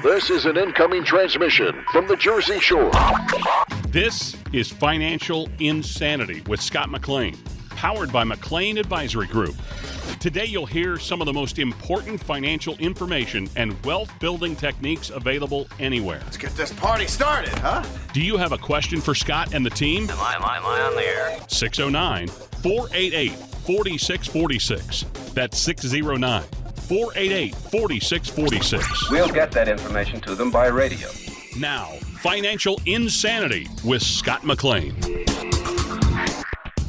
This is an incoming transmission from the Jersey Shore. This is Financial Insanity with Scott McLean, powered by McLean Advisory Group. Today you'll hear some of the most important financial information and wealth-building techniques available anywhere. Let's get this party started, huh? Do you have a question for Scott and the team? Am I on the air? 609-488-4646. That's 609-488-4646. We'll get that information to them by radio. Now, Financial Insanity with Scott McLean.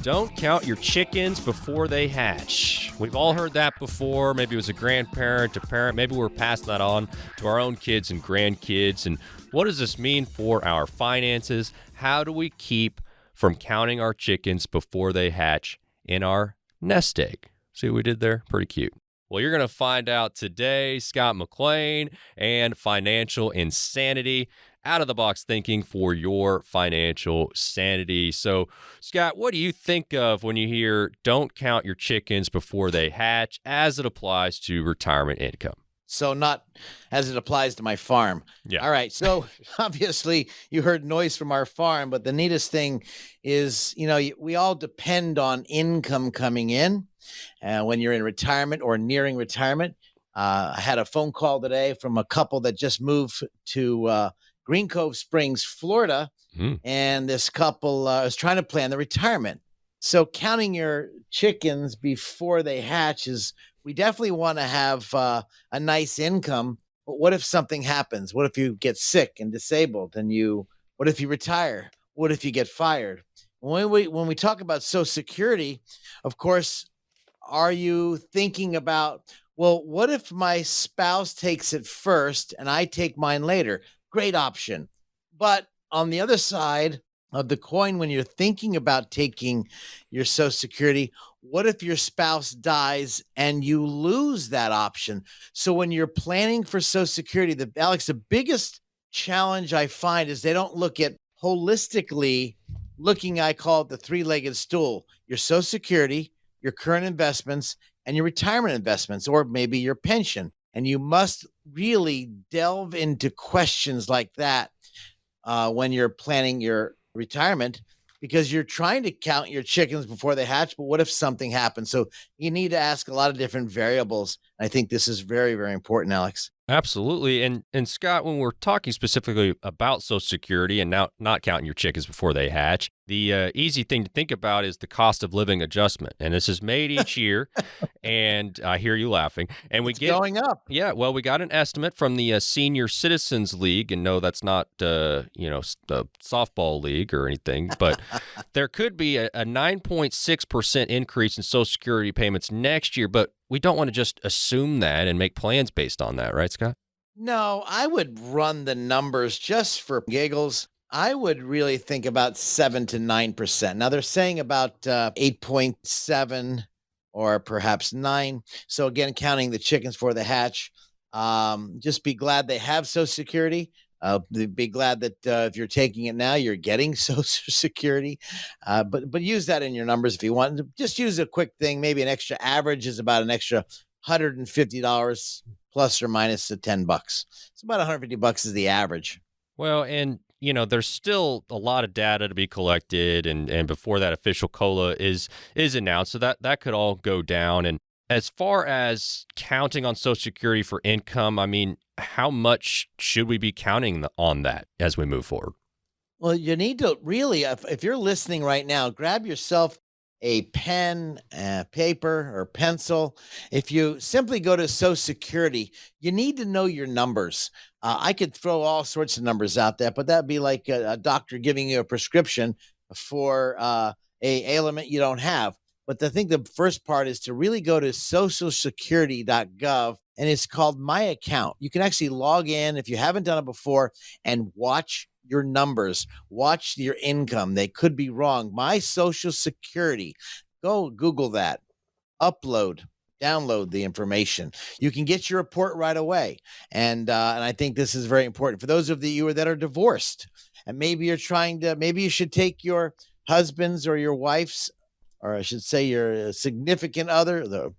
Don't count your chickens before they hatch. We've all heard that before. Maybe it was a grandparent, a parent. Maybe we're passing that on to our own kids and grandkids. And what does this mean for our finances? How do we keep from counting our chickens before they hatch in our nest egg? See what we did there? Pretty cute. Well, you're going to find out today. Scott McLean and Financial Insanity. Out-of-the-box thinking for your financial sanity. So, Scott, what do you think of when you hear don't count your chickens before they hatch as it applies to retirement income? So not as it applies to my farm. Yeah. All right. So obviously you heard noise from our farm, but the neatest thing is, we all depend on income coming in when you're in retirement or nearing retirement. I had a phone call today from a couple that just moved to Green Cove Springs, Florida, and this couple is trying to plan the retirement. So counting your chickens before they hatch we definitely want to have a nice income. But what if something happens? What if you get sick and disabled? What if you retire? What if you get fired? When we talk about Social Security, of course, are you thinking about, well, what if my spouse takes it first and I take mine later? Great option. But on the other side of the coin, when you're thinking about taking your Social Security, what if your spouse dies and you lose that option? So when you're planning for Social Security, Alex, the biggest challenge I find is they don't look at holistically I call it the three-legged stool: your Social Security, your current investments, and your retirement investments, or maybe your pension. And you must really delve into questions like that when you're planning your retirement, because you're trying to count your chickens before they hatch. But what if something happens? So you need to ask a lot of different variables. I think this is very, very important, Alex. Absolutely. And Scott, when we're talking specifically about Social Security and now not counting your chickens before they hatch, the easy thing to think about is the cost of living adjustment. And this is made each year. And I hear you laughing. And It's going up. Yeah, well, we got an estimate from the Senior Citizens League. And no, that's not, the softball league or anything. But there could be a 9.6% increase in Social Security payments next year. But we don't want to just assume that and make plans based on that, right, Scott? No, I would run the numbers just for giggles. I would really think about 7 to 9%. Now they're saying about 8.7 or perhaps 9. So again, counting the chickens for the hatch. Just be glad they have Social Security. Be glad that if you're taking it now, you're getting Social Security. But use that in your numbers if you want. Just use a quick thing. Maybe an extra average is about an extra $150 plus or minus the $10. It's about $150 is the average. Well, and there's still a lot of data to be collected, and before that official COLA is announced, so that could all go down. And as far as counting on Social Security for income, I mean, how much should we be counting on that as we move forward? Well, you need to really, if you're listening right now, grab yourself a pen, paper, or pencil. If you simply go to Social Security, you need to know your numbers. I could throw all sorts of numbers out there, but that'd be like a doctor giving you a prescription for a ailment you don't have. But I think the first part is to really go to socialsecurity.gov, and it's called My Account. You can actually log in if you haven't done it before and watch your numbers, watch your income. They could be wrong. My Social Security. Go Google that. Download the information. You can get your report right away. And I think this is very important for those of you that are divorced. And maybe you should take your husband's or your wife's, or I should say your significant other,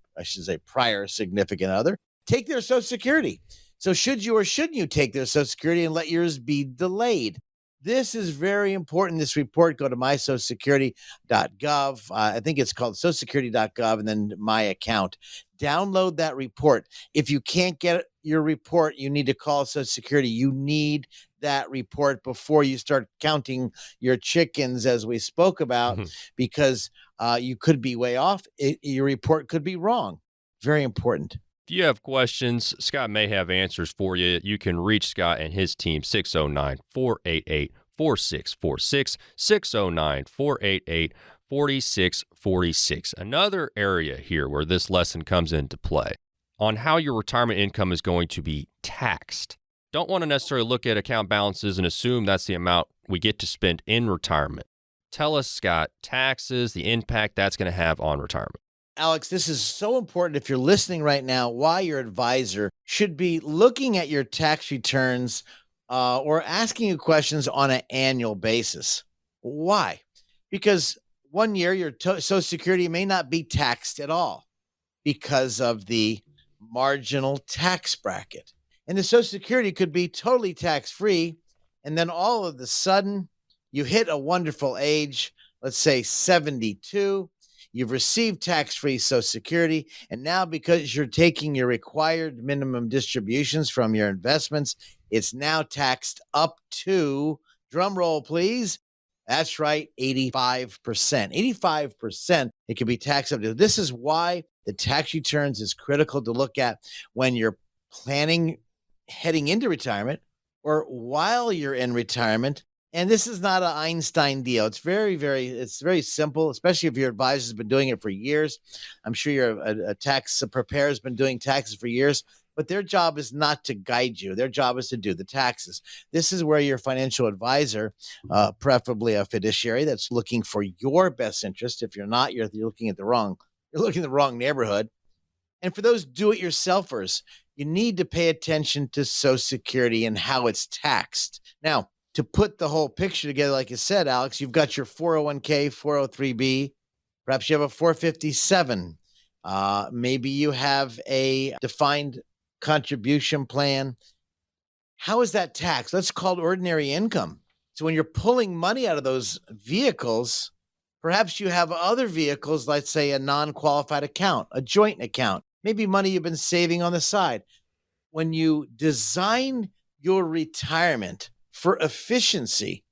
prior significant other, take their Social Security. So should you or shouldn't you take their Social Security and let yours be delayed? This is very important. This report, go to mysocialsecurity.gov. I think it's called socialsecurity.gov and then my account. Download that report. If you can't get your report, you need to call Social Security. You need that report before you start counting your chickens, as we spoke about, because you could be way off. Your report could be wrong. Very important. If you have questions, Scott may have answers for you. You can reach Scott and his team, 609-488-4646, 609-488-4646. Another area here where this lesson comes into play on how your retirement income is going to be taxed. Don't want to necessarily look at account balances and assume that's the amount we get to spend in retirement. Tell us, Scott, taxes, the impact that's going to have on retirement. Alex, this is so important if you're listening right now, why your advisor should be looking at your tax returns or asking you questions on an annual basis. Why? Because one year your Social Security may not be taxed at all because of the marginal tax bracket. And the Social Security could be totally tax-free, and then all of a sudden you hit a wonderful age, let's say 72, you've received tax-free Social Security, and now because you're taking your required minimum distributions from your investments, it's now taxed up to, drum roll please, that's right, 85%. 85% it can be taxed up to. This is why the tax returns is critical to look at when you're planning heading into retirement or while you're in retirement. And this is not an Einstein deal. It's it's very simple, especially if your advisor's been doing it for years. I'm sure your a tax preparer has been doing taxes for years, but their job is not to guide you. Their job is to do the taxes. This is where your financial advisor, preferably a fiduciary that's looking for your best interest. If you're not, you're looking in the wrong neighborhood. And for those do-it-yourselfers, you need to pay attention to Social Security and how it's taxed. Now, to put the whole picture together, like you said, Alex, you've got your 401k, 403b, perhaps you have a 457. Maybe you have a defined contribution plan. How is that taxed? That's called ordinary income. So when you're pulling money out of those vehicles, perhaps you have other vehicles, let's say a non-qualified account, a joint account, maybe money you've been saving on the side. When you design your retirement for efficiency,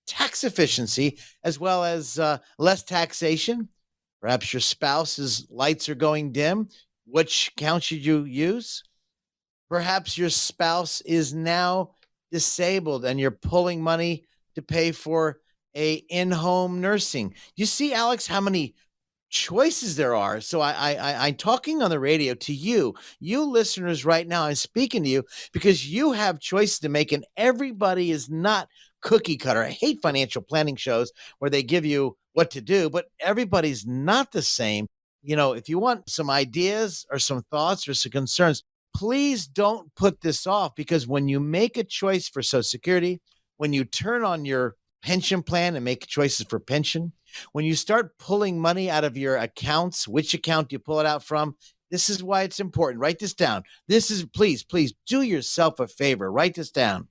tax efficiency, as well as less taxation. Perhaps your spouse's lights are going dim. Which account should you use? Perhaps your spouse is now disabled and you're pulling money to pay for a in-home nursing. You see, Alex, how many choices there are. So I'm talking on the radio to you listeners right now. I'm speaking to you because you have choices to make, and everybody is not cookie cutter. I hate financial planning shows where they give you what to do, but everybody's not the same. You know, if you want some ideas or some thoughts or some concerns, please don't put this off, because when you make a choice for Social Security, when you turn on your pension plan and make choices for pension, when you start pulling money out of your accounts, which account do you pull it out from? This is why it's important. Write this down. This is, please do yourself a favor. Write this down.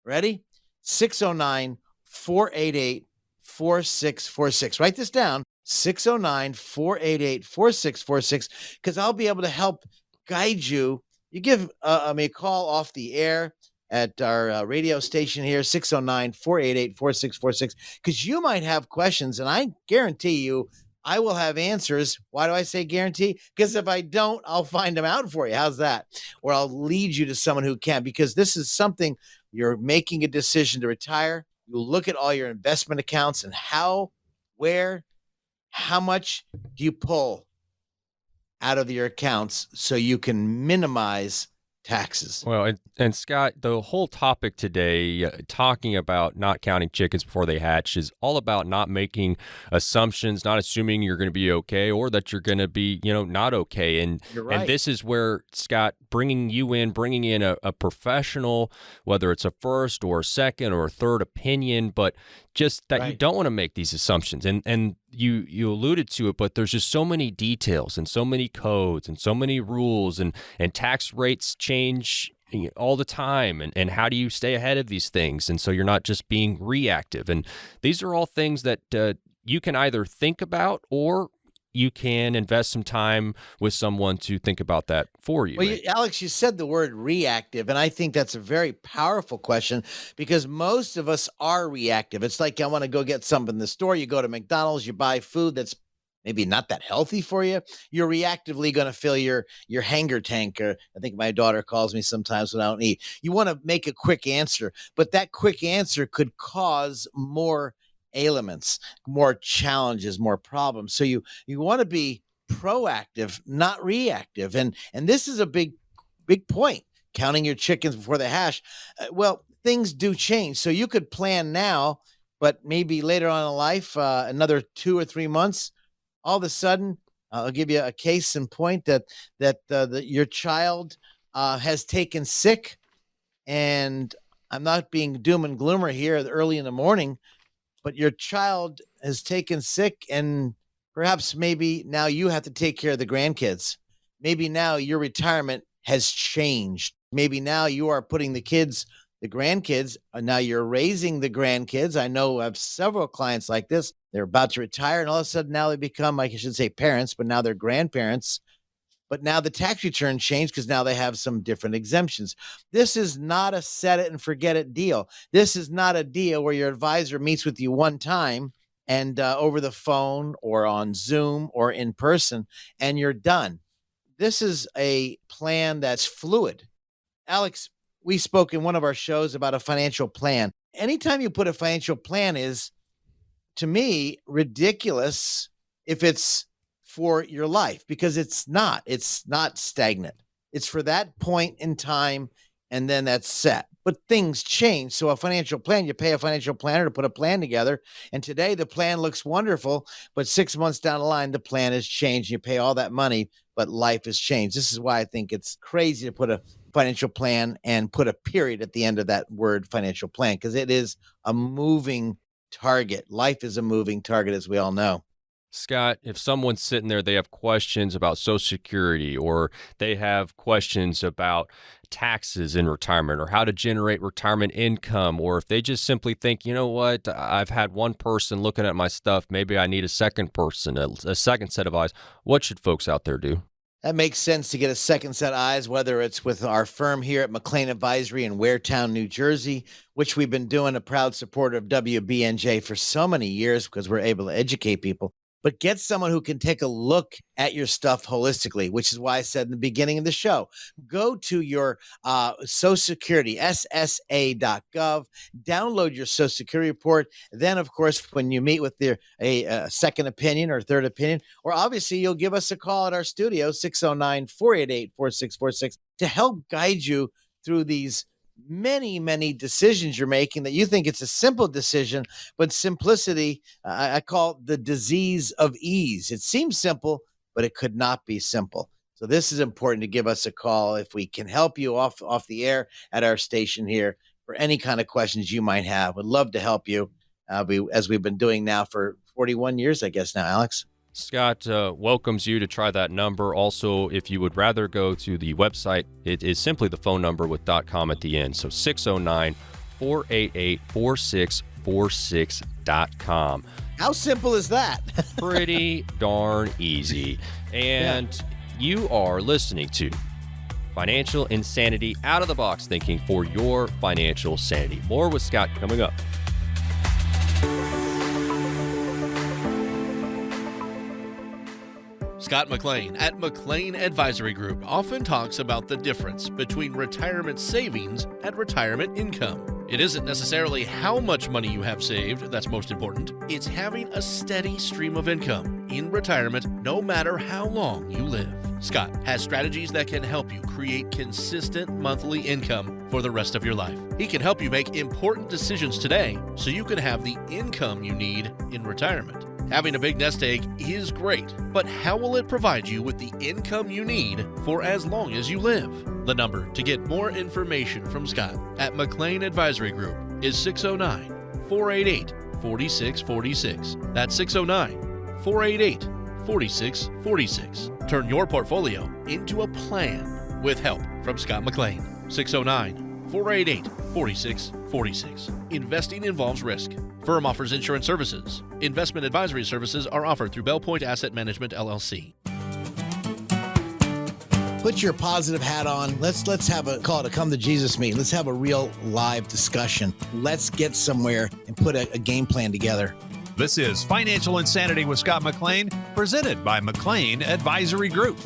Ready? 609-488-4646. Write this down. 609-488-4646, because I'll be able to help guide you. You give me a call off the air at our radio station here, 609-488-4646, because you might have questions, and I guarantee you I will have answers. Why do I say guarantee? Because if I don't, I'll find them out for you. How's that? Or I'll lead you to someone who can, because this is something you're making a decision to retire. You look at all your investment accounts and how, where, how much do you pull out of your accounts so you can minimize taxes. Well, and Scott, the whole topic today, talking about not counting chickens before they hatch, is all about not making assumptions, not assuming you're going to be okay or that you're going to be, not okay. And You're right. And this is where, Scott, bringing in a professional, whether it's a first or a second or a third opinion, but just that you Right. don't want to make these assumptions. And you alluded to it, but there's just so many details and so many codes and so many rules, and tax rates change all the time, and how do you stay ahead of these things, and so you're not just being reactive. And these are all things that you can either think about, or you can invest some time with someone to think about that for you. Well, Alex, you said the word reactive, and I think that's a very powerful question because most of us are reactive. It's like I want to go get something in the store. You go to McDonald's, you buy food that's maybe not that healthy for you. You're reactively going to fill your hanger tank. Or I think my daughter calls me sometimes when I don't eat. You want to make a quick answer, but that quick answer could cause more ailments, more challenges, more problems. So you want to be proactive, not reactive. And this is a big point, counting your chickens before they hatch. Well, things do change. So you could plan now, but maybe later on in life, another 2 or 3 months, all of a sudden, I'll give you a case in point that your child has taken sick. And I'm not being doom and gloomer here early in the morning, but your child has taken sick, and perhaps maybe now you have to take care of the grandkids. Maybe now your retirement has changed. Maybe now you are putting the grandkids, and now you're raising the grandkids. I know I have several clients like this. They're about to retire, and all of a sudden now they become, I should say parents, but now they're grandparents. But now the tax return changed because now they have some different exemptions. This is not a set it and forget it deal. This is not a deal where your advisor meets with you one time and over the phone or on Zoom or in person, and you're done. This is a plan that's fluid. Alex, we spoke in one of our shows about a financial plan. Anytime you put a financial plan is, to me, ridiculous if it's for your life, because it's not stagnant. It's for that point in time, and then that's set. But things change. So a financial plan, you pay a financial planner to put a plan together. And today the plan looks wonderful, but 6 months down the line, the plan has changed. You pay all that money, but life has changed. This is why I think it's crazy to put a financial plan and put a period at the end of that word financial plan, because it is a moving target. Life is a moving target, as we all know. Scott, if someone's sitting there, they have questions about Social Security, or they have questions about taxes in retirement, or how to generate retirement income, or if they just simply think, you know what, I've had one person looking at my stuff, maybe I need a second person, a second set of eyes. What should folks out there do? That makes sense to get a second set of eyes, whether it's with our firm here at McLean Advisory in Waretown, New Jersey, which we've been doing, a proud supporter of WBNJ for so many years because we're able to educate people. But get someone who can take a look at your stuff holistically, which is why I said in the beginning of the show, go to your Social Security, SSA.gov, download your Social Security report. Then, of course, when you meet with a second opinion or third opinion, or obviously you'll give us a call at our studio, 609-488-4646, to help guide you through these many decisions you're making that you think it's a simple decision, but simplicity, I call it the disease of ease. It seems simple, but it could not be simple. So this is important to give us a call if we can help you off the air at our station here for any kind of questions you might have. Would love to help you as we've been doing now for 41 years, I guess now, Alex. Scott welcomes you to try that number. Also, if you would rather go to the website, it is simply the phone number with .com at the end. So 609-488-4646.com. How simple is that? Pretty darn easy. And you are listening to Financial Insanity, out of the box thinking for your financial sanity. More with Scott coming up. Scott McLean at McLean Advisory Group often talks about the difference between retirement savings and retirement income. It isn't necessarily how much money you have saved that's most important. It's having a steady stream of income in retirement no matter how long you live. Scott has strategies that can help you create consistent monthly income for the rest of your life. He can help you make important decisions today so you can have the income you need in retirement. Having a big nest egg is great, but how will it provide you with the income you need for as long as you live? The number to get more information from Scott at McLean Advisory Group is 609-488-4646. That's 609-488-4646. Turn your portfolio into a plan with help from Scott McLean. 609 488 4646. Investing involves risk. Firm offers insurance services. Investment advisory services are offered through Bell Point Asset Management, LLC. Put your positive hat on. Let's have a call to come to Jesus meeting. Let's have a real live discussion. Let's get somewhere and put a game plan together. This is Financial Insanity with Scott McLean, presented by McLean Advisory Group.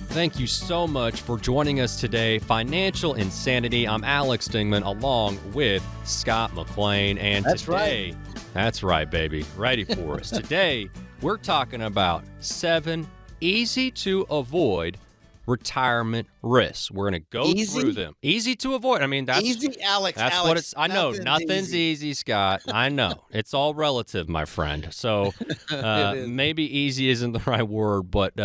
Thank you so much for joining us today. Financial Insanity. I'm Alex Dingman along with Scott McLean. And today, that's right, baby. Ready for us. Today, we're talking about 7 easy to avoid retirement risks. We're going to go through them. Easy to avoid. I mean, that's easy, Alex. That's Alex, what it's. I know nothing's easy, Scott. I know it's all relative, my friend. So maybe easy isn't the right word, but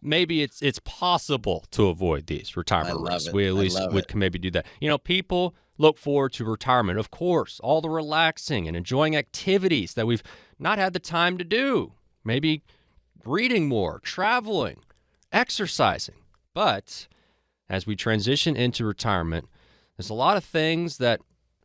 maybe it's possible to avoid these retirement risks. We at least can maybe do that. You know, people look forward to retirement, of course, all the relaxing and enjoying activities that we've not had the time to do. Maybe reading more, traveling, exercising. But as we transition into retirement, there's a lot of things that,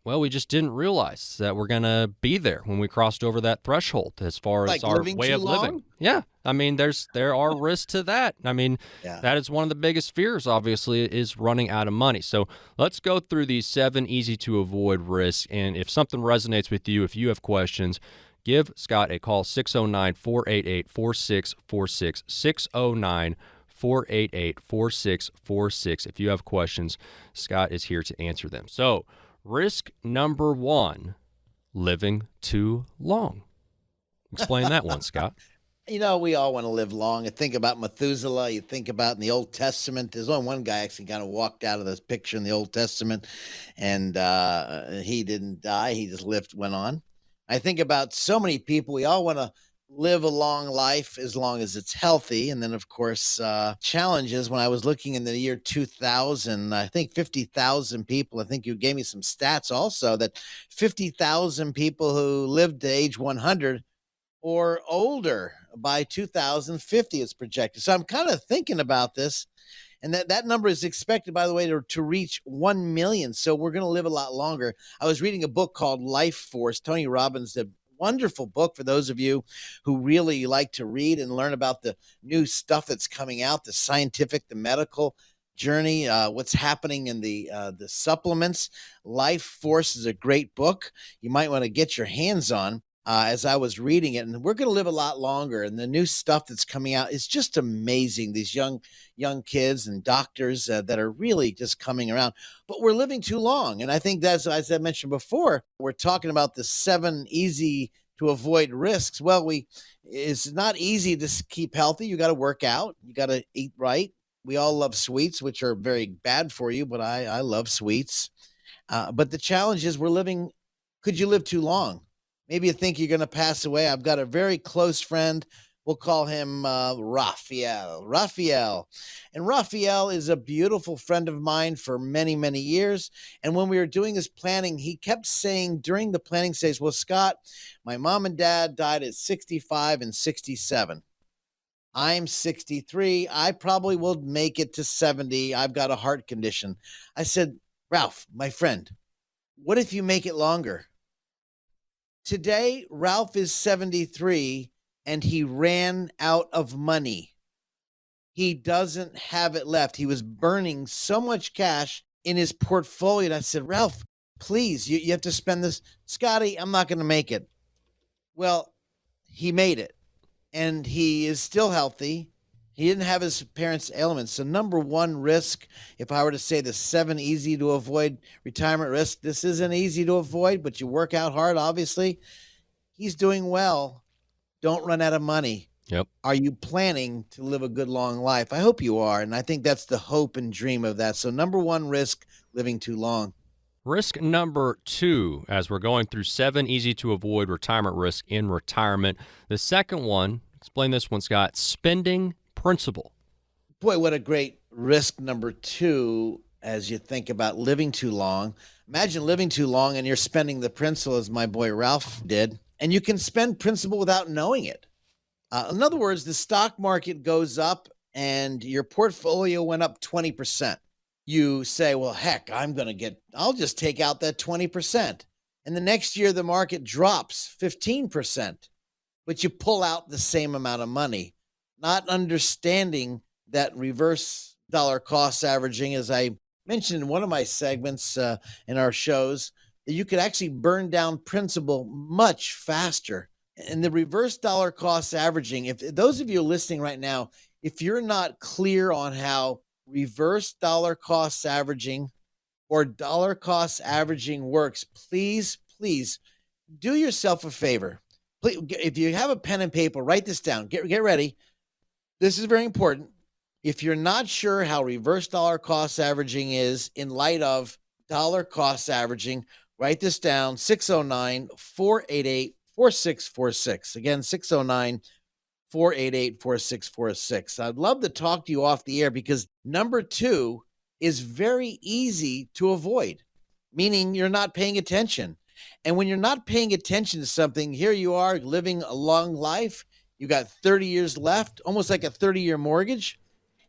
well, we just didn't realize that we're going to be there when we crossed over that threshold as far as our way of living. Yeah. I mean, there are risks to that. I mean, that is one of the biggest fears, obviously, is running out of money. So let's go through these 7 easy to avoid risks. And if something resonates with you, if you have questions, give Scott a call, 609-488-4646, 609-488-4646. If you have questions, Scott is here to answer them. So, risk number 1, living too long. Explain that one, Scott. You know, we all want to live long. You think about Methuselah. You think about in the Old Testament. There's only one guy actually kind of walked out of this picture in the Old Testament, and he didn't die. He just went on. I think about so many people. We all want to live a long life as long as it's healthy. And then, of course, challenges. When I was looking in the year 2000, I think 50,000 people, I think you gave me some stats also, that 50,000 people who lived to age 100 or older by 2050 is projected. So I'm kind of thinking about this. And that number is expected, by the way, to reach 1 million. So we're going to live a lot longer. I was reading a book called Life Force. Tony Robbins did. Wonderful book for those of you who really like to read and learn about the new stuff that's coming out, the scientific, the medical journey, what's happening in the supplements. Life Force is a great book. You might want to get your hands on as I was reading it. And we're going to live a lot longer. And the new stuff that's coming out is just amazing. These young kids and doctors that are really just coming around. But we're living too long. And I think that's, as I mentioned before, we're talking about the 7 easy to avoid risks. Well, it's not easy to keep healthy. You got to work out. You got to eat right. We all love sweets, which are very bad for you, but I love sweets. But the challenge is could you live too long? Maybe you think you're going to pass away. I've got a very close friend. We'll call him Raphael. And Raphael is a beautiful friend of mine for many, many years. And when we were doing this planning, he kept saying during the planning stage, well, Scott, my mom and dad died at 65 and 67. I'm 63. I probably will make it to 70. I've got a heart condition. I said, Ralph, my friend, what if you make it longer? Today, Ralph is 73 and he ran out of money. He doesn't have it left. He was burning so much cash in his portfolio. And I said, Ralph, please, you have to spend this. Scotty, I'm not going to make it. Well, he made it and he is still healthy. He didn't have his parents' ailments. So number 1 risk, if I were to say the 7 easy to avoid retirement risk, this isn't easy to avoid, but you work out hard, obviously. He's doing well. Don't run out of money. Yep. Are you planning to live a good long life? I hope you are. And I think that's the hope and dream of that. So number 1 risk, living too long. Risk number 2, as we're going through 7 easy to avoid retirement risk in retirement. The second one, explain this one, Scott, spending principal. Boy, what a great risk number 2 as you think about living too long. Imagine living too long and you're spending the principal as my boy Ralph did, and you can spend principal without knowing it. In other words, the stock market goes up and your portfolio went up 20%. you say, well, heck, I'll just take out that 20%. And the next year, the market drops 15%, but you pull out the same amount of money, not understanding that reverse dollar cost averaging, as I mentioned in one of my segments in our shows, that you could actually burn down principal much faster. And the reverse dollar cost averaging, if those of you listening right now, if you're not clear on how reverse dollar cost averaging or dollar cost averaging works, please do yourself a favor. Please, if you have a pen and paper, write this down. Get ready. This is very important. If you're not sure how reverse dollar cost averaging is in light of dollar cost averaging, write this down, 609-488-4646. Again, 609-488-4646. I'd love to talk to you off the air because number 2 is very easy to avoid, meaning you're not paying attention. And when you're not paying attention to something, here you are living a long life. You got 30 years left, almost like a 30-year mortgage.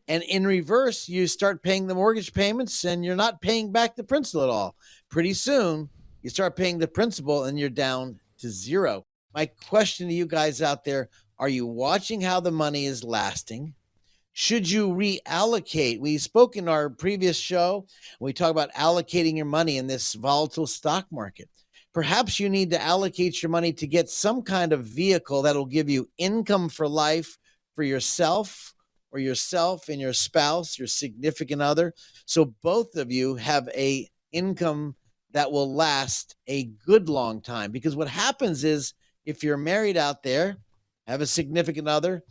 And in reverse, you start paying the mortgage payments and you're not paying back the principal at all. Pretty soon, you start paying the principal and you're down to zero. My question to you guys out there, are you watching how the money is lasting? Should you reallocate? We spoke in our previous show, we talk about allocating your money in this volatile stock market. Perhaps you need to allocate your money to get some kind of vehicle that'll give you income for life for yourself or yourself and your spouse, your significant other. So both of you have a income that will last a good long time. Because what happens is if you're married out there, have a significant other,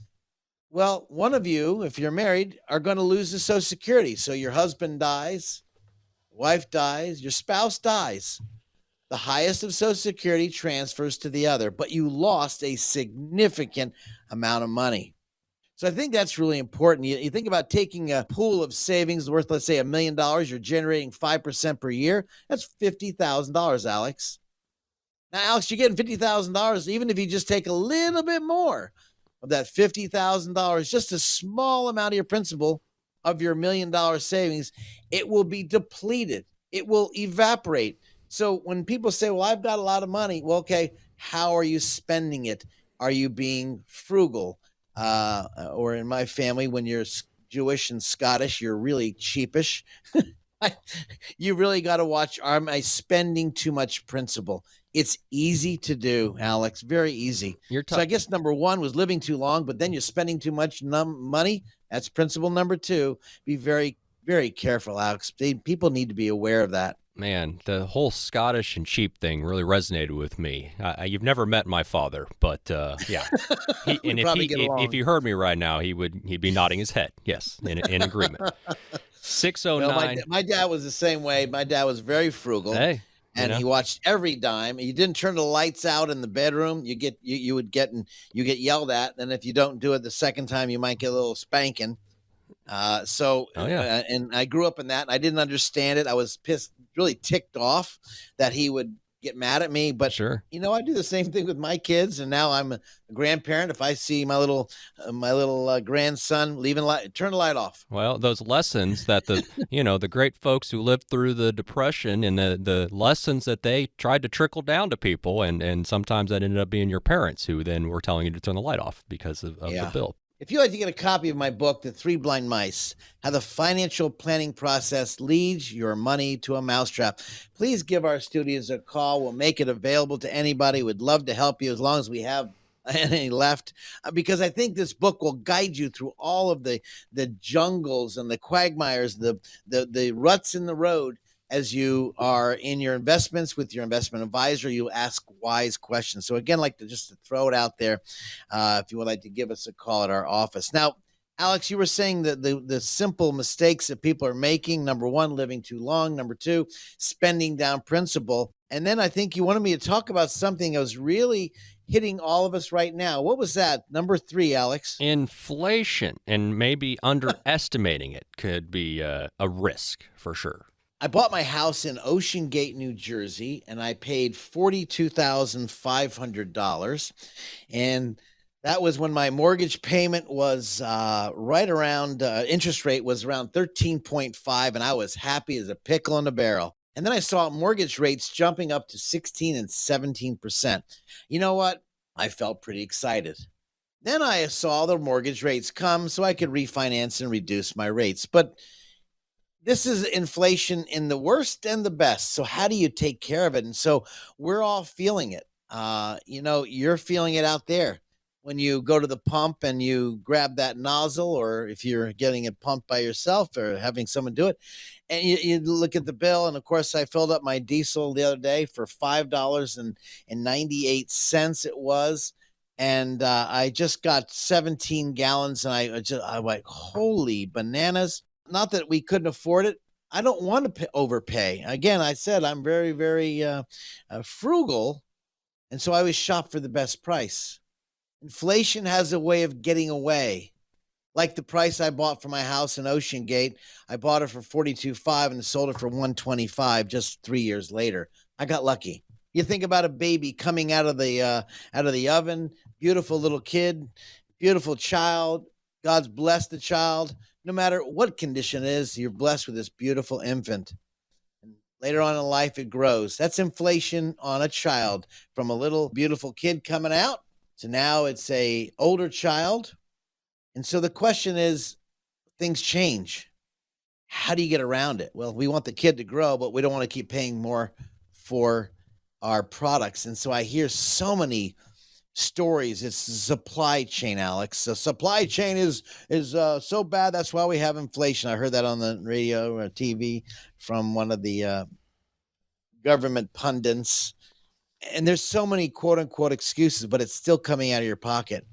well, one of you, if you're married, are going to lose the Social Security. So your husband dies, wife dies, your spouse dies. The highest of Social Security transfers to the other, but you lost a significant amount of money. So I think that's really important. You think about taking a pool of savings worth, let's say, $1 million. You're generating 5% per year. That's $50,000, Alex. Now, Alex, you're getting $50,000 even if you just take a little bit more of that $50,000, just a small amount of your principal of your $1 million savings, it will be depleted. It will evaporate. So when people say, well, I've got a lot of money, well, okay, how are you spending it? Are you being frugal? Or in my family, when you're Jewish and Scottish, you're really cheapish. You really got to watch, am I spending too much principal? It's easy to do, Alex, very easy. So I guess number 1 was living too long, but then you're spending too much money. That's principle number 2. Be very, very careful, Alex. People need to be aware of that. Man, the whole Scottish and cheap thing really resonated with me. You've never met my father, but yeah. If you heard me right now, he'd be nodding his head. Yes, in agreement. 609. Well, my dad was the same way. My dad was very frugal. Hey, and he watched every dime. You didn't turn the lights out in the bedroom, you get yelled at. And if you don't do it the second time, you might get a little spanking. And I grew up in that. And I didn't understand it. I was pissed, really ticked off that he would get mad at me. But sure, I do the same thing with my kids. And now I'm a grandparent. If I see my little grandson turn the light off. Well, those lessons that the great folks who lived through the Depression and the lessons that they tried to trickle down to people, and sometimes that ended up being your parents who then were telling you to turn the light off because of the bill. If you'd like to get a copy of my book, The Three Blind Mice, How the Financial Planning Process Leads Your Money to a Mousetrap, please give our studios a call. We'll make it available to anybody. We'd love to help you as long as we have any left, because I think this book will guide you through all of the jungles and the quagmires, the ruts in the road. As you are in your investments with your investment advisor, you ask wise questions. So again, just to throw it out there, if you would like to give us a call at our office. Now, Alex, you were saying that the simple mistakes that people are making: number 1, living too long; number 2, spending down principal. And then I think you wanted me to talk about something that was really hitting all of us right now. What was that? Number 3, Alex? Inflation, and maybe underestimating it could be a risk for sure. I bought my house in Ocean Gate, New Jersey, and I paid $42,500. And That was when my mortgage payment was right around, interest rate was around 13.5, and I was happy as a pickle in a barrel. And then I saw mortgage rates jumping up to 16 and 17%. You know what? I felt pretty excited. Then I saw the mortgage rates come so I could refinance and reduce my rates. But this is inflation in the worst and the best. So how do you take care of it? And so we're all feeling it. You're feeling it out there when you go to the pump and you grab that nozzle, or if you're getting it pumped by yourself or having someone do it, and you look at the bill. And of course, I filled up my diesel the other day for $5.98 it was. And I just got 17 gallons, and I'm like, holy bananas. Not that we couldn't afford it. I don't want to overpay. Again, I said I'm very, very frugal, and so I always shop for the best price. Inflation has a way of getting away. Like the price I bought for my house in Ocean Gate, I bought it for $42.5 and sold it for $125 just 3 years later. I got lucky. You think about a baby coming out of the oven, beautiful little kid, beautiful child. God's blessed the child. No matter what condition it is, you're blessed with this beautiful infant. And later on in life, it grows. That's inflation on a child, from a little beautiful kid coming out to now it's a older child. And so the question is, things change. How do you get around it? Well, we want the kid to grow, but we don't want to keep paying more for our products. And so I hear so many stories. It's the supply chain, Alex. The supply chain is so bad. That's why we have inflation. I heard that on the radio or TV from one of the government pundits. And there's so many quote unquote excuses, but it's still coming out of your pocket.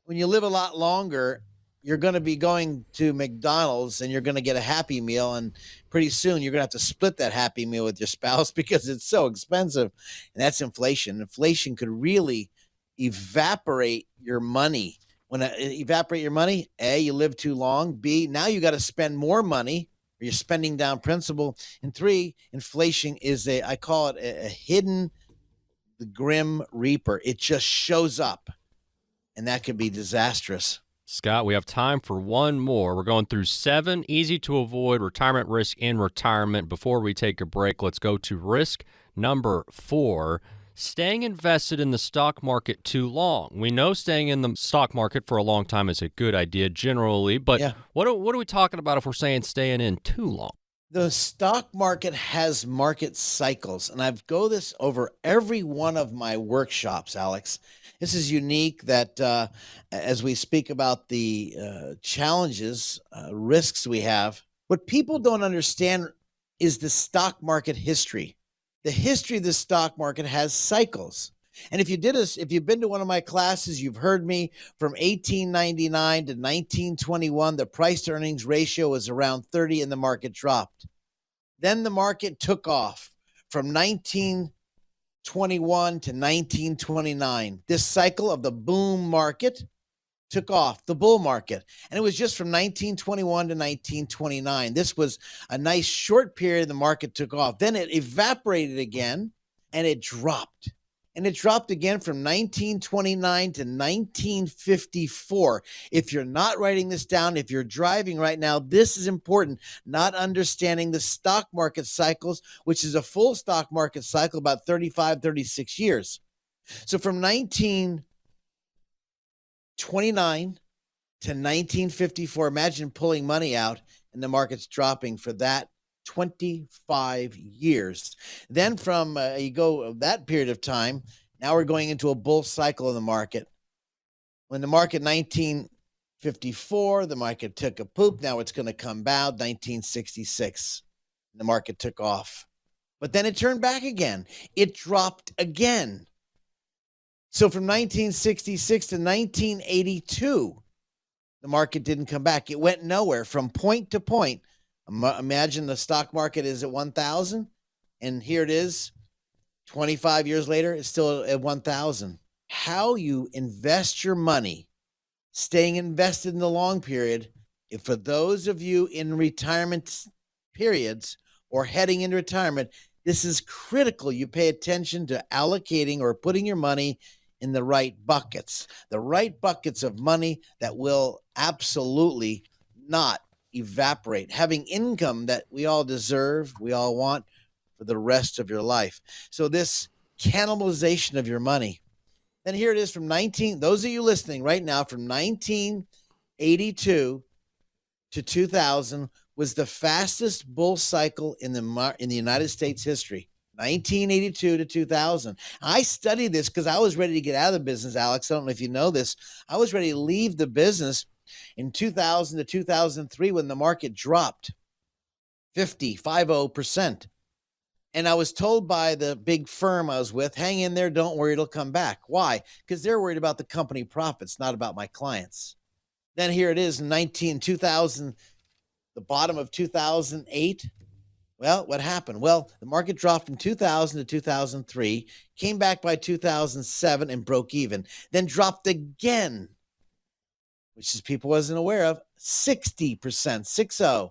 When you live a lot longer, you're going to be going to McDonald's and you're going to get a Happy Meal. And pretty soon you're going to have to split that Happy Meal with your spouse because it's so expensive. And that's inflation. Inflation could really evaporate your money. When evaporate your money, A, you live too long. B, now you got to spend more money, or you're spending down principal. And 3, inflation is I call it a hidden, the grim reaper. It just shows up, and that could be disastrous. Scott, we have time for one more. We're going through 7 easy to avoid retirement risk in retirement. Before we take a break, let's go to risk number 4. Staying invested in the stock market too long. We know staying in the stock market for a long time is a good idea generally, but what are we talking about if we're saying staying in too long? The stock market has market cycles, and I've go this over every one of my workshops, Alex. This is unique that as we speak about the challenges, risks we have, what people don't understand is the stock market history. The history of the stock market has cycles. And if you've been to one of my classes, you've heard me from 1899 to 1921, the price to earnings ratio was around 30 and the market dropped. Then the market took off from 1921 to 1929. This cycle of the boom market took off, the bull market. And it was just from 1921 to 1929. This was a nice short period. The market took off. Then it evaporated again and it dropped. And it dropped again from 1929 to 1954. If you're not writing this down, if you're driving right now, this is important. Not understanding the stock market cycles, which is a full stock market cycle, about 35, 36 years. So from 1929 to 1954, imagine pulling money out and the market's dropping for that 25 years. Then from you go that period of time, now we're going into a bull cycle in the market. When the market 1954, the market took a poop. Now it's going to come down. 1966, the market took off. But then it turned back again. It dropped again. So from 1966 to 1982, the market didn't come back. It went nowhere from point to point. Imagine the stock market is at 1,000, and here it is 25 years later, it's still at 1,000. How you invest your money, staying invested in the long period, if for those of you in retirement periods or heading into retirement, this is critical. You pay attention to allocating or putting your money in the right buckets of money that will absolutely not evaporate, having income that we all deserve, we all want for the rest of your life. So this cannibalization of your money. Then here it is from those of you listening right now, from 1982 to 2000 was the fastest bull cycle in the United States history. 1982 to 2000. I studied this because I was ready to get out of the business, Alex. I don't know if you know this. I was ready to leave the business in 2000 to 2003 when the market dropped 50%. And I was told by the big firm I was with, hang in there, don't worry, it'll come back. Why? Because they're worried about the company profits, not about my clients. Then here it is in 2000, the bottom of 2008. Well, what happened? Well, the market dropped from 2000 to 2003, came back by 2007 and broke even, then dropped again, which is people wasn't aware of, 60%, 60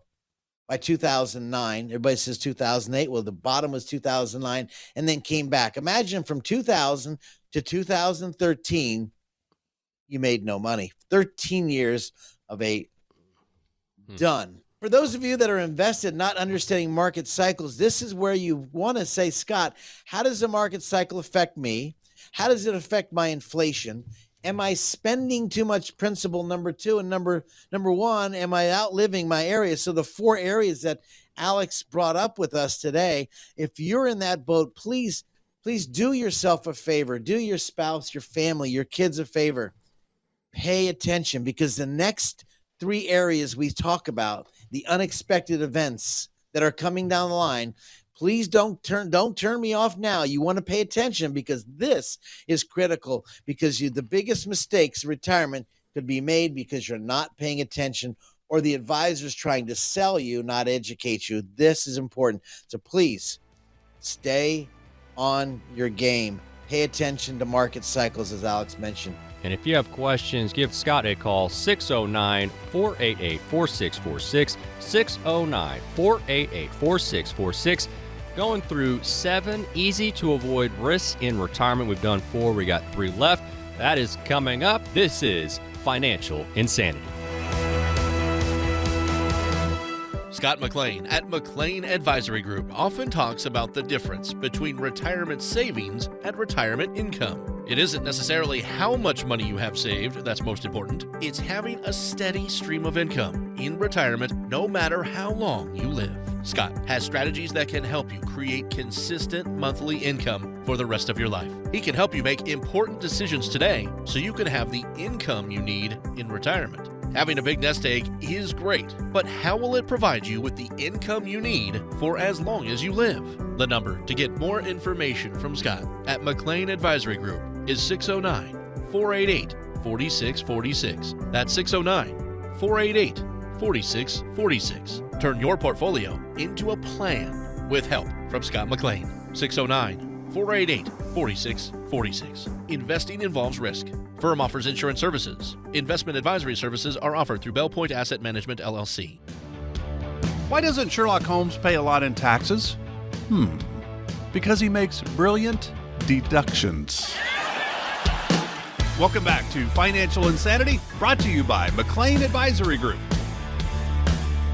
by 2009. Everybody says 2008. Well, the bottom was 2009 and then came back. Imagine from 2000 to 2013, you made no money. 13 years of a done. For those of you that are invested, not understanding market cycles, this is where you want to say, Scott, how does the market cycle affect me? How does it affect my inflation? Am I spending too much principal? Number two, and number one, am I outliving my area? So the 4 areas that Alex brought up with us today, if you're in that boat, please do yourself a favor, do your spouse, your family, your kids a favor. Pay attention, because the next 3 areas we talk about, the unexpected events that are coming down the line, please don't turn me off now. You want to pay attention, because this is critical, because the biggest mistakes in retirement could be made because you're not paying attention, or the advisor's trying to sell you, not educate you. This is important. So please stay on your game. Pay attention to market cycles, as Alex mentioned. And if you have questions, give Scott a call, 609-488-4646, 609-488-4646. Going through 7 easy-to-avoid risks in retirement. We've done 4. We got 3 left. That is coming up. This is Financial Insanity. Scott McLean at McLean Advisory Group often talks about the difference between retirement savings and retirement income. It isn't necessarily how much money you have saved that's most important. It's having a steady stream of income in retirement, no matter how long you live. Scott has strategies that can help you create consistent monthly income for the rest of your life. He can help you make important decisions today so you can have the income you need in retirement. Having a big nest egg is great, but how will it provide you with the income you need for as long as you live? The number to get more information from Scott at McLean Advisory Group is 609-488-4646. That's 609-488-4646. Turn your portfolio into a plan with help from Scott McLean. 609-488-4646. Investing involves risk. Firm offers insurance services. Investment advisory services are offered through Bell Point Asset Management, LLC. Why doesn't Sherlock Holmes pay a lot in taxes? Because he makes brilliant deductions. Welcome back to Financial Insanity, brought to you by McLean Advisory Group.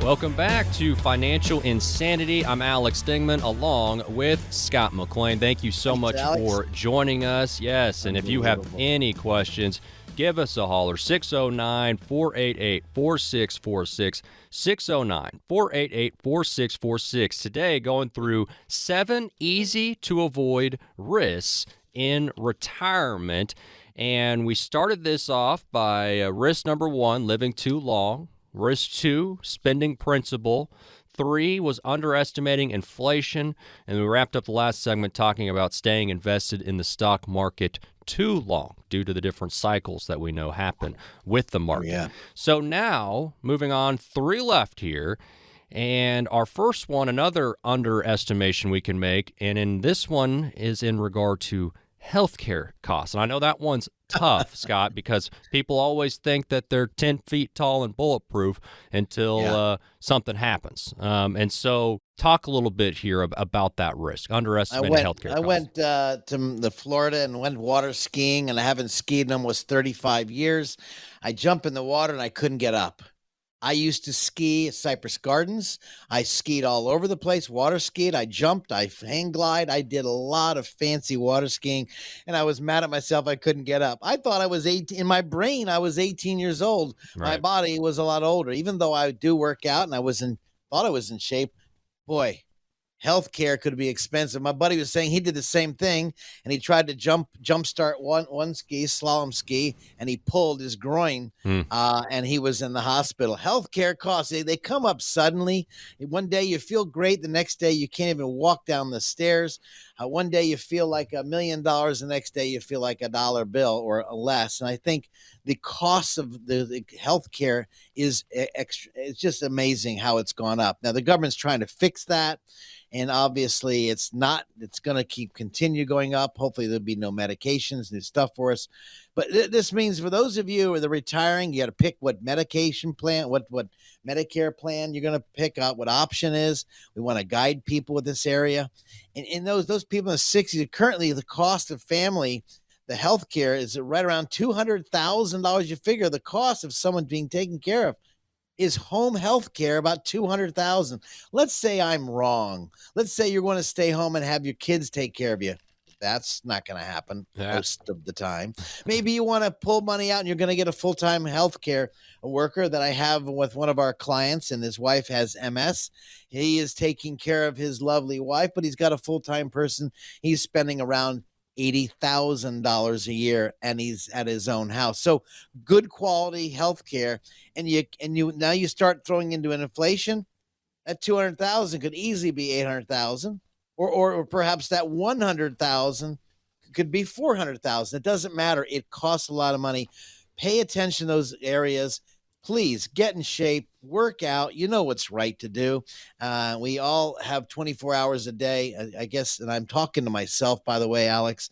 Welcome back to Financial Insanity. I'm Alex Dingman along with Scott McLean. Thank you so much for joining us. Yes, and if you have any questions, give us a holler, 609-488-4646, 609-488-4646. Today, going through 7 easy-to-avoid risks in retirement. And we started this off by risk number 1, living too long. Risk 2, spending principal. 3 was underestimating inflation. And we wrapped up the last segment talking about staying invested in the stock market too long due to the different cycles that we know happen with the market. Yeah. So now, moving on, 3 left here. And our first one, another underestimation we can make, and in this one is in regard to healthcare costs. And I know that one's tough, Scott, because people always think that they're 10 feet tall and bulletproof until something happens. And so talk a little bit here about that risk, underestimated healthcare I costs. went to the Florida and went water skiing, and I haven't skied in almost 35 years. I jumped in the water and I couldn't get up. I used to ski at Cypress Gardens. I skied all over the place, water skied. I jumped, I hang glide. I did a lot of fancy water skiing, and I was mad at myself I couldn't get up. I thought I was 18. In my brain, I was 18 years old. My Right. body was a lot older, even though I do work out and thought I was in shape. Boy, healthcare could be expensive. My buddy was saying he did the same thing, and he tried to jumpstart one ski, slalom ski, and he pulled his groin, and he was in the hospital. Healthcare costs, they come up suddenly. One day you feel great, the next day you can't even walk down the stairs. One day you feel like $1 million, the next day you feel like $1 bill or less. And I think the cost of the healthcare is extra. It's just amazing how it's gone up. Now the government's trying to fix that. And obviously it's going to continue going up. Hopefully there'll be no medications, new stuff for us. But this means for those of you who are retiring, you got to pick what medication plan, what Medicare plan you're going to pick up, what option is. We want to guide people with this area. And in those people in the 60s, currently the cost of family, the health care is right around $200,000. You figure the cost of someone being taken care of is home health care about $200,000. Let's say I'm wrong. Let's say you're going to stay home and have your kids take care of you. That's not going to happen most of the time. Maybe you want to pull money out and you're going to get a full-time health care worker that I have with one of our clients, and his wife has MS. He is taking care of his lovely wife, but he's got a full-time person. He's spending around $80,000 a year, and he's at his own house. So good quality health care. And you now you start throwing into an inflation. That 200,000 could easily be 800,000, or perhaps that 100,000 could be 400,000. It doesn't matter. It costs a lot of money. Pay attention to those areas. Please get in shape, work out. You know what's right to do. We all have 24 hours a day, I guess. And I'm talking to myself, by the way, Alex,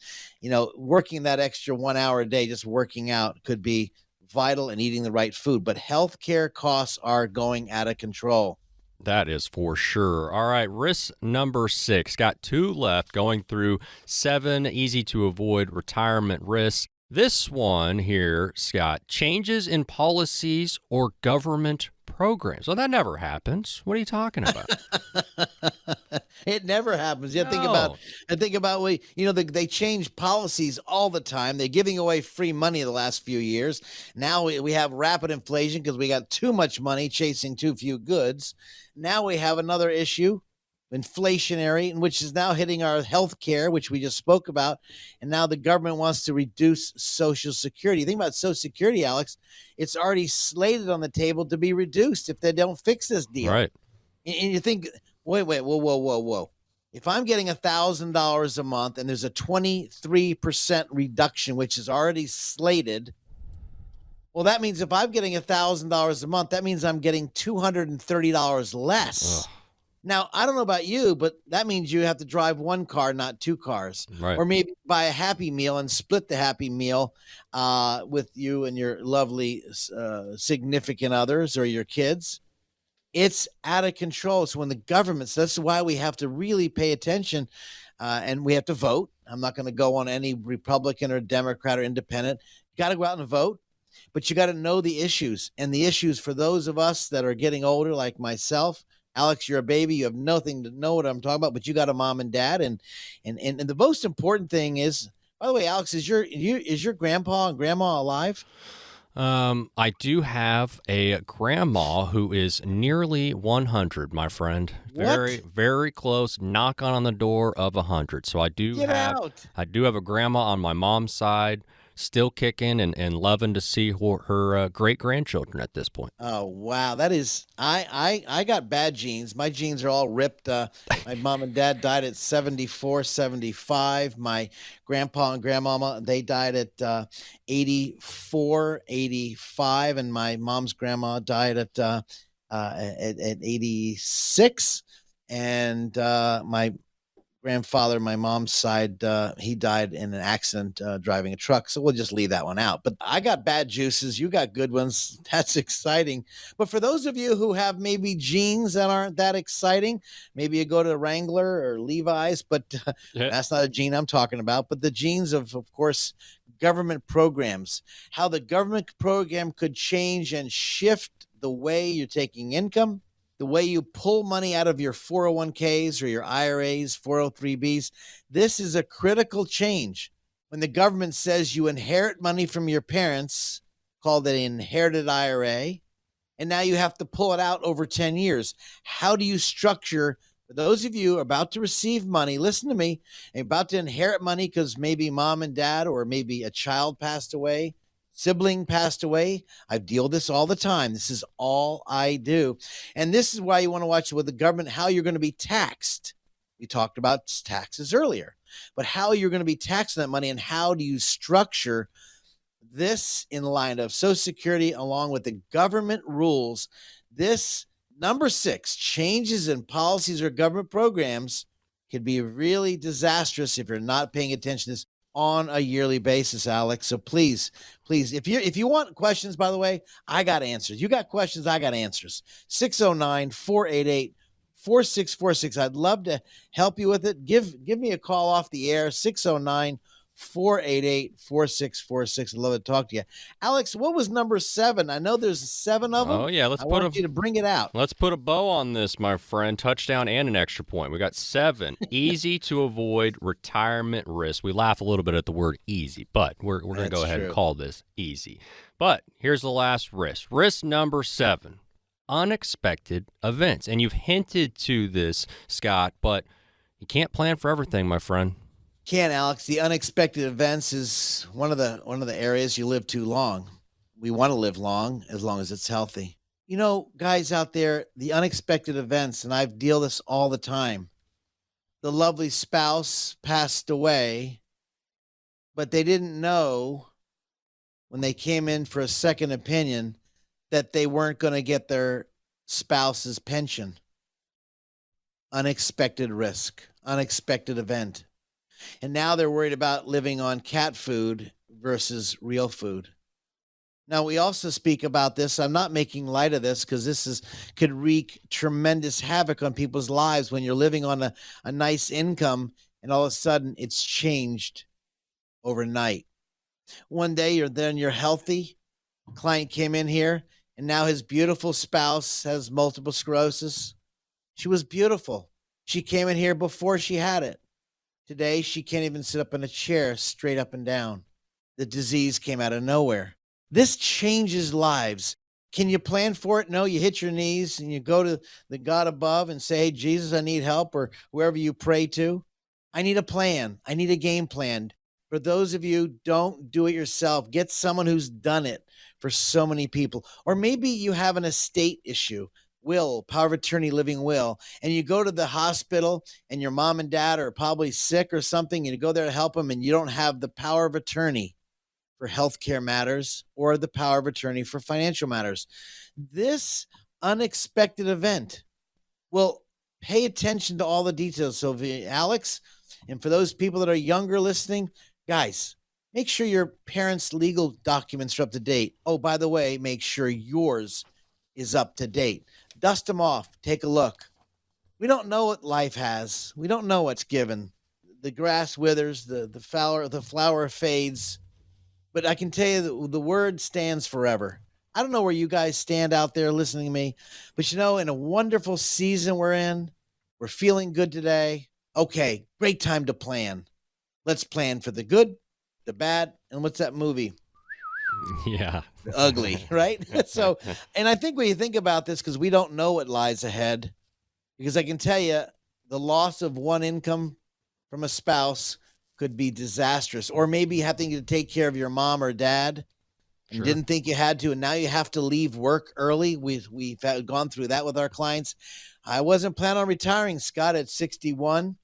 working that extra 1 hour a day, just working out could be vital, and eating the right food. But healthcare costs are going out of control. That is for sure. All right, risk number 6. Got 2 left, going through 7 easy to avoid retirement risks. This one here, Scott, changes in policies or government programs. Well, that never happens. What are you talking about? It never happens. Yeah, No. think about they change policies all the time. They're giving away free money the last few years. Now we have rapid inflation because we got too much money chasing too few goods. Now we have another issue, inflationary, which is now hitting our health care, which we just spoke about. And now the government wants to reduce Social Security. Think about Social Security, Alex. It's already slated on the table to be reduced if they don't fix this deal. Right. And you think, wait, whoa. If I'm getting $1,000 a month and there's a 23% reduction, which is already slated, well, that means if I'm getting $1,000 a month, that means I'm getting $230 less. Ugh. Now, I don't know about you, but that means you have to drive one car, not 2 cars. Right. Or maybe buy a Happy Meal and split the Happy Meal with you and your lovely significant others or your kids. It's out of control. So when the government, so that's why we have to really pay attention and we have to vote. I'm not going to go on any Republican or Democrat or independent. You got to go out and vote. But you got to know the issues, and the issues for those of us that are getting older, like myself. Alex, you're a baby. You have nothing to know what I'm talking about, but you got a mom and dad. And the most important thing is, by the way, Alex, is your grandpa and grandma alive? I do have a grandma who is nearly 100, my friend. Very, very close, knock on the door of 100. So I do have a grandma on my mom's side, still kicking and loving to see her great-grandchildren at this point. Oh, wow. That is, I got bad genes. My genes are all ripped. My mom and dad died at 74, 75. My grandpa and grandmama, they died at 84, 85. And my mom's grandma died at 86. And my grandfather, my mom's side, he died in an accident driving a truck. So we'll just leave that one out. But I got bad juices. You got good ones. That's exciting. But for those of you who have maybe jeans that aren't that exciting, maybe you go to Wrangler or Levi's, but that's not a jean I'm talking about. But the jeans of course, government programs, how the government program could change and shift the way you're taking income, the way you pull money out of your 401ks or your IRAs, 403bs. This is a critical change. When the government says you inherit money from your parents, called an inherited IRA, and now you have to pull it out over 10 years. How do you structure, for those of you about to receive money, listen to me, about to inherit money because maybe mom and dad or maybe a child passed away, sibling passed away. I deal with this all the time. This is all I do. And this is why you want to watch with the government, how you're going to be taxed. We talked about taxes earlier, but how you're going to be taxing that money and how do you structure this in line of Social Security along with the government rules. This number 6, changes in policies or government programs could be really disastrous if you're not paying attention to this on a yearly basis, Alex. So please, if you want questions, by the way, I got answers. You got questions, I got answers. 609-488-4646. I'd love to help you with it. Give me a call off the air, 609-488-4646. I'd love to talk to you. Alex, what was number 7? I know there's 7 of them. Oh, yeah. I want you to bring it out. Let's put a bow on this, my friend. Touchdown and an extra point. We got 7. Easy to avoid retirement risk. We laugh a little bit at the word easy, but we're going to go ahead and call this easy. But here's the last risk. Risk number 7, unexpected events. And you've hinted to this, Scott, but you can't plan for everything, my friend. Can't, Alex. The unexpected events is one of the areas you live too long. We want to live long as it's healthy. You know, guys out there, the unexpected events, and I've deal this all the time. The lovely spouse passed away, but they didn't know when they came in for a second opinion that they weren't going to get their spouse's pension. Unexpected risk, unexpected event. And now they're worried about living on cat food versus real food. Now, we also speak about this. I'm not making light of this because could wreak tremendous havoc on people's lives when you're living on a nice income and all of a sudden it's changed overnight. One day you're healthy. A client came in here and now his beautiful spouse has multiple sclerosis. She was beautiful. She came in here before she had it. Today, she can't even sit up in a chair straight up and down. The disease came out of nowhere. This changes lives. Can you plan for it? No, you hit your knees and you go to the God above and say, hey, Jesus, I need help, or whoever you pray to. I need a plan. I need a game plan. For those of you, don't do it yourself. Get someone who's done it for so many people. Or maybe you have an estate issue. Will, power of attorney, living will, and you go to the hospital and your mom and dad are probably sick or something, and you go there to help them and you don't have the power of attorney for healthcare matters or the power of attorney for financial matters. This unexpected event will pay attention to all the details. So, Alex, and for those people that are younger listening, guys, make sure your parents' legal documents are up to date. Oh, by the way, make sure yours is up to date. Dust them off. Take a look. We don't know what life has. We don't know what's given. The grass withers, the flower fades. But I can tell you that the word stands forever. I don't know where you guys stand out there listening to me, but in a wonderful season we're feeling good today. Okay, great time to plan. Let's plan for the good, the bad, and what's that movie? Yeah. Ugly, right? So, and I think when you think about this, because we don't know what lies ahead, because I can tell you the loss of one income from a spouse could be disastrous, or maybe having to take care of your mom or dad and didn't think you had to, and now you have to leave work early. We've gone through that with our clients. I wasn't planning on retiring, Scott, at 61.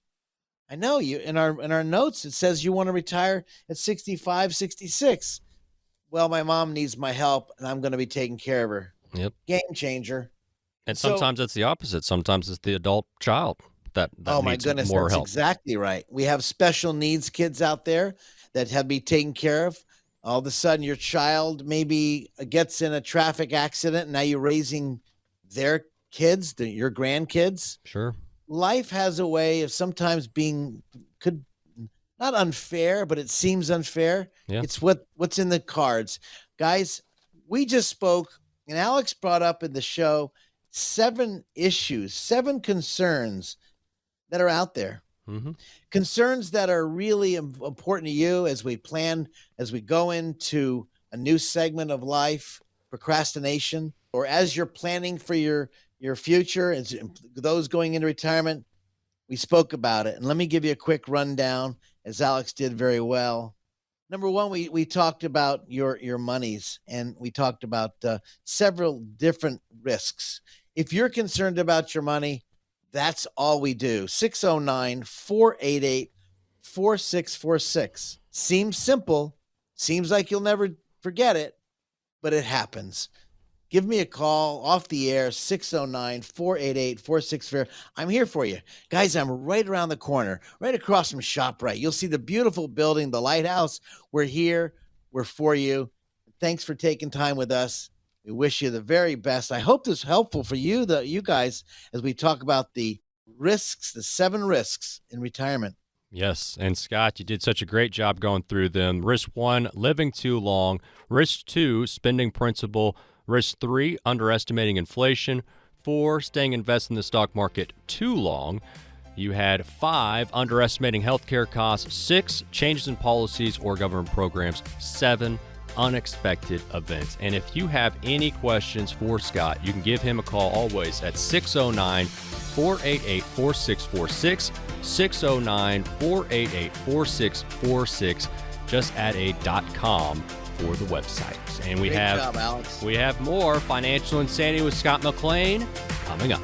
I know you in our notes, it says you want to retire at 65, 66. Well, my mom needs my help, and I'm going to be taking care of her. Yep. Game changer. And sometimes it's the opposite. Sometimes it's the adult child that Oh my needs goodness, more that's help. exactly right. We have special needs kids out there that have to be taken care of. All of a sudden, your child maybe gets in a traffic accident. And now you're raising their kids, your grandkids. Sure. Life has a way of sometimes being could not unfair, but it seems unfair. Yeah. It's what's in the cards. Guys, we just spoke, and Alex brought up in the show 7 issues, 7 concerns that are out there. Mm-hmm. Concerns that are really important to you as we plan, as we go into a new segment of life, procrastination, or as you're planning for your future, as those going into retirement. We spoke about it. And let me give you a quick rundown, as Alex did very well. Number one, we talked about your monies, and we talked about several different risks. If you're concerned about your money, that's all we do. 609-488-4646. Seems simple. Seems like you'll never forget it, but it happens. Give me a call off the air, 609-488-4646. I'm here for you. Guys, I'm right around the corner, right across from ShopRite. You'll see the beautiful building, the lighthouse. We're here. We're for you. Thanks for taking time with us. We wish you the very best. I hope this is helpful for you guys, as we talk about the risks, the 7 risks in retirement. Yes, and Scott, you did such a great job going through them. Risk 1, living too long. Risk 2, spending principal. Risk 3, underestimating inflation. 4, staying invested in the stock market too long. You had 5, underestimating healthcare costs. 6, changes in policies or government programs. 7, unexpected events. And if you have any questions for Scott, you can give him a call always at 609-488-4646, 609-488-4646. Just add a .com for the website. And Great job, Alex. we have more Financial Insanity with Scott McLean coming up.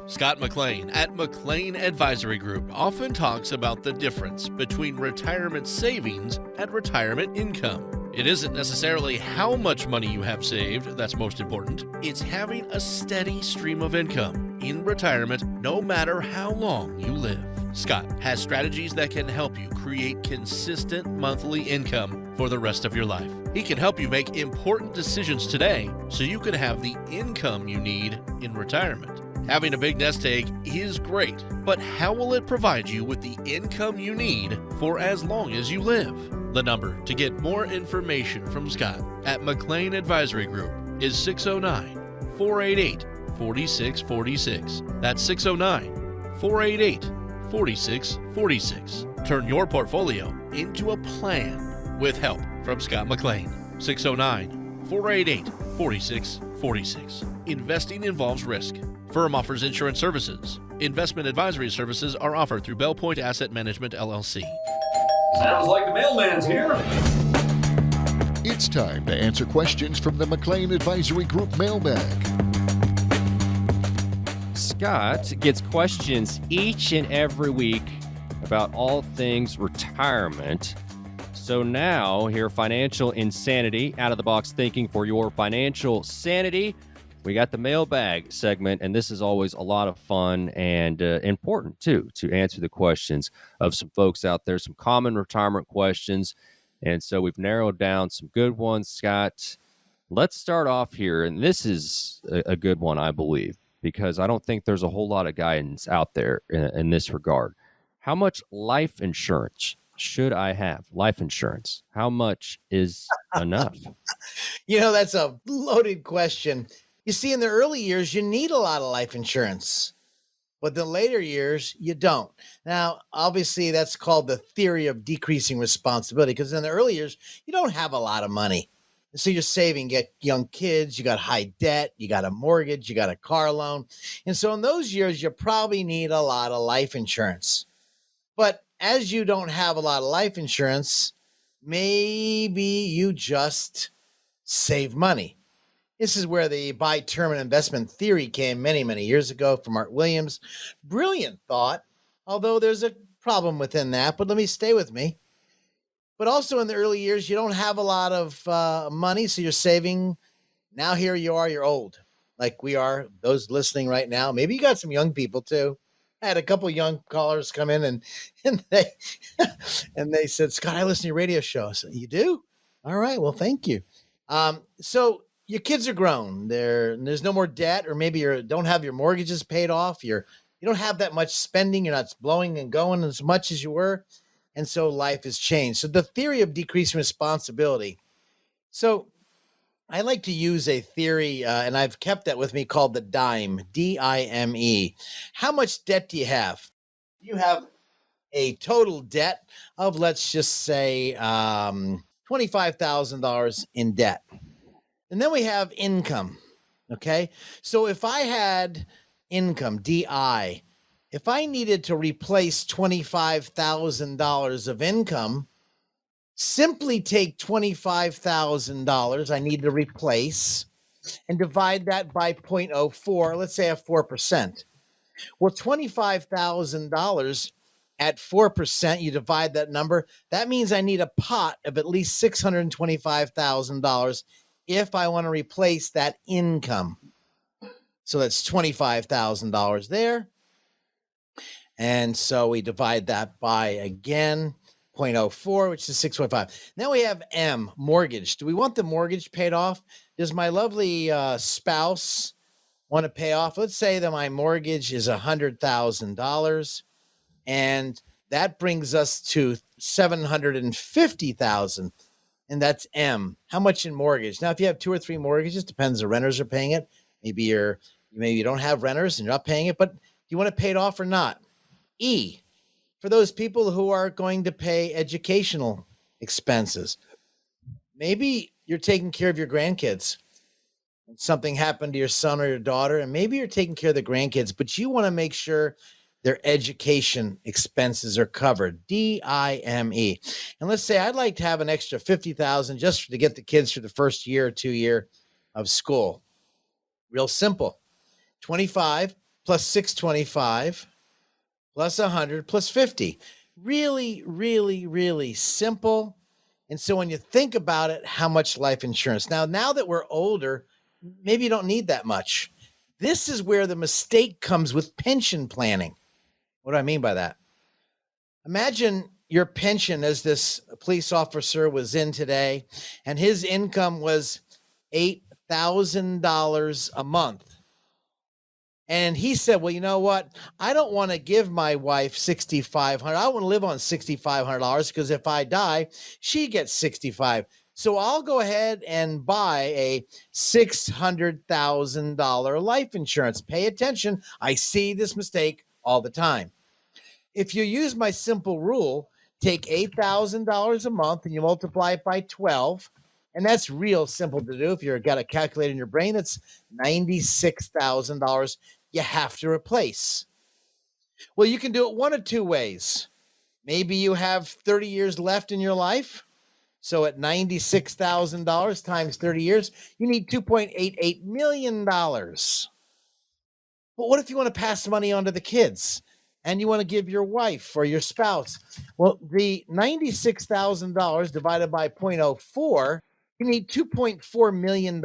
Scott McLean at McLean Advisory Group often talks about the difference between retirement savings and retirement income. It isn't necessarily how much money you have saved that's most important. It's having a steady stream of income in retirement no matter how long you live. Scott has strategies that can help you create consistent monthly income for the rest of your life. He can help you make important decisions today so you can have the income you need in retirement. Having a big nest egg is great, but how will it provide you with the income you need for as long as you live? The number to get more information from Scott at McLean Advisory Group is 609-488-4646. That's 609-488-4646. Turn your portfolio into a plan with help from Scott McLean. 609-488-4646. Investing involves risk. Firm offers insurance services. Investment advisory services are offered through Bell Point Asset Management, LLC. Sounds like the mailman's here. It's time to answer questions from the McLean Advisory Group Mailbag. Scott gets questions each and every week about all things retirement. So now, here, Financial Insanity, out-of-the-box thinking for your financial sanity. We got the mailbag segment, and this is always a lot of fun and important, too, to answer the questions of some folks out there, some common retirement questions. And so we've narrowed down some good ones, Scott. Let's start off here, and this is a good one, I believe, because I don't think there's a whole lot of guidance out there in this regard. How much life insurance should I have? Life insurance. How much is enough? That's a loaded question. You see, in the early years, you need a lot of life insurance, but the later years, you don't. Now, obviously, that's called the theory of decreasing responsibility, because in the early years, you don't have a lot of money. And so you're saving, you get young kids, you got high debt, you got a mortgage, you got a car loan. And so in those years, you probably need a lot of life insurance. But as you don't have a lot of life insurance, maybe you just save money. This is where the buy term and investment theory came many, many years ago from Art Williams. Brilliant thought, although there's a problem within that, but let me stay with me. But also in the early years, you don't have a lot of money, so you're saving. Now here you are, you're old. like we are, those listening right now. Maybe you got some young people too. I had a couple young callers come in and they and they said, Scott, I listen to your radio show. I said, you do? All right. Well, thank you. So your kids are grown. There's no more debt, or maybe you don't have your mortgages paid off. You don't have that much spending. You're not blowing and going as much as you were. And so life has changed. So the theory of decreasing responsibility. So I like to use a theory, and I've kept that with me, called the DIME, DIME. How much debt do you have? You have a total debt of, let's just say, $25,000 in debt. And then we have income, okay? So if I had income, DI, if I needed to replace $25,000 of income, simply take $25,000 I need to replace and divide that by 0.04. Let's say I have 4%. Well, $25,000 at 4%, you divide that number. That means I need a pot of at least $625,000 if I want to replace that income. So that's $25,000 there. And so we divide that by, again, 0.04, which is 6.5. Now we have M, mortgage. Do we want the mortgage paid off? Does my lovely spouse want to pay off? Let's say that my mortgage is $100,000, and that brings us to $750,000, and that's M. How much in mortgage? Now, if you have 2 or 3 mortgages, depends. The renters are paying it. Maybe you don't have renters and you're not paying it, but do you want to pay it off or not? E, for those people who are going to pay educational expenses. Maybe you're taking care of your grandkids. Something happened to your son or your daughter, and maybe you're taking care of the grandkids, but you want to make sure their education expenses are covered. DIME. And let's say I'd like to have an extra $50,000 just to get the kids through the first year or 2 year of school. Real simple. 25 plus 625 plus 100 plus 50. Really, really, really simple. And so when you think about it, how much life insurance? Now that we're older, maybe you don't need that much. This is where the mistake comes with pension planning. What do I mean by that? Imagine your pension, as this police officer was in today, and his income was $8,000 a month. And he said, well, you know what? I don't want to give my wife $6,500. I want to live on $6,500 because if I die, she gets $6,500. So I'll go ahead and buy a $600,000 life insurance. Pay attention. I see this mistake all the time. If you use my simple rule, take $8,000 a month and you multiply it by 12. And that's real simple to do. If you've got a calculator in your brain, that's $96,000 you have to replace. Well, you can do it one of 2 ways. Maybe you have 30 years left in your life. So at $96,000 times 30 years, you need $2.88 million. But what if you want to pass the money on to the kids and you want to give your wife or your spouse? Well, the $96,000 divided by 0.04, you need $2.4 million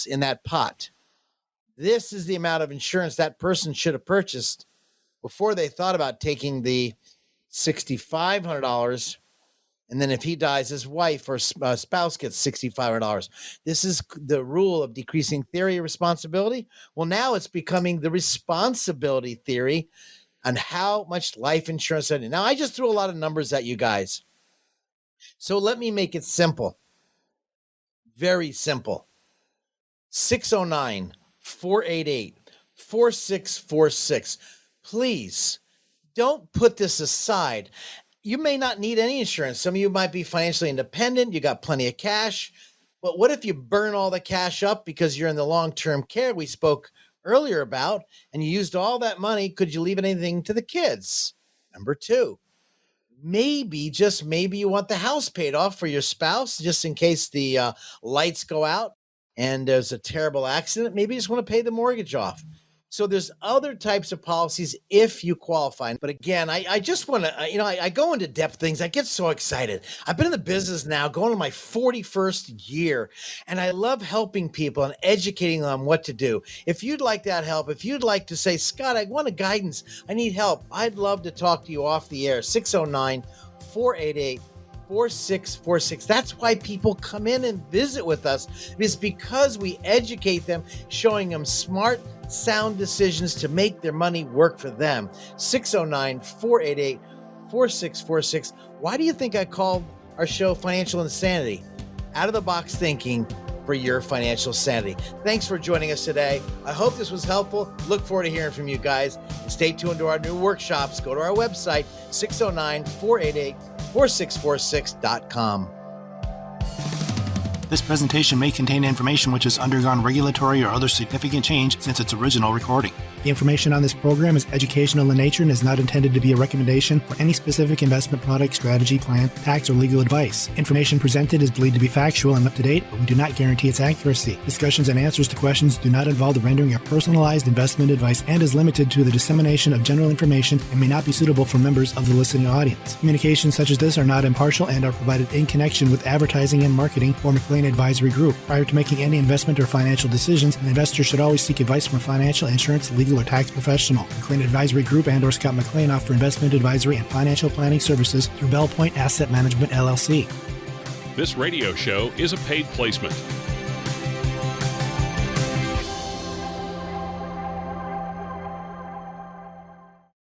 in that pot. This is the amount of insurance that person should have purchased before they thought about taking the $6,500. And then if he dies, his wife or spouse gets $6,500. This is the rule of decreasing theory of responsibility. Well, now it's becoming the responsibility theory on how much life insurance I need. Now, I just threw a lot of numbers at you guys. So let me make it simple. Very simple. 609-488-4646. Please don't put this aside. You may not need any insurance. Some of you might be financially independent. You got plenty of cash. But what if you burn all the cash up because you're in the long-term care we spoke earlier about, and you used all that money? Could you leave anything to the kids? Number 2, maybe, just maybe, you want the house paid off for your spouse just in case the lights go out and there's a terrible accident. Maybe you just want to pay the mortgage off. So there's other types of policies if you qualify. But again, I just want to, I go into depth things. I get so excited. I've been in the business now going to my 41st year, and I love helping people and educating them on what to do. If you'd like that help, if you'd like to say, Scott, I want a guidance, I need help, I'd love to talk to you off the air. 609-488-4646. That's why people come in and visit with us. It's because we educate them, showing them smart, sound decisions to make their money work for them. 609-488-4646. Why do you think I called our show Financial Insanity? Out of the box thinking for your financial sanity. Thanks for joining us today. I hope this was helpful. Look forward to hearing from you guys. Stay tuned to our new workshops. Go to our website, 609-488-4646.com. This presentation may contain information which has undergone regulatory or other significant change since its original recording. The information on this program is educational in nature and is not intended to be a recommendation for any specific investment product, strategy, plan, tax, or legal advice. Information presented is believed to be factual and up to date, but we do not guarantee its accuracy. Discussions and answers to questions do not involve the rendering of personalized investment advice and is limited to the dissemination of general information and may not be suitable for members of the listening audience. Communications such as this are not impartial and are provided in connection with advertising and marketing for McLean Advisory Group. Prior to making any investment or financial decisions, an investor should always seek advice from a financial, insurance, legal, or tax professional. McLean Advisory Group and or Scott McLean offer investment advisory and financial planning services through Bell Point Asset Management, LLC. This radio show is a paid placement.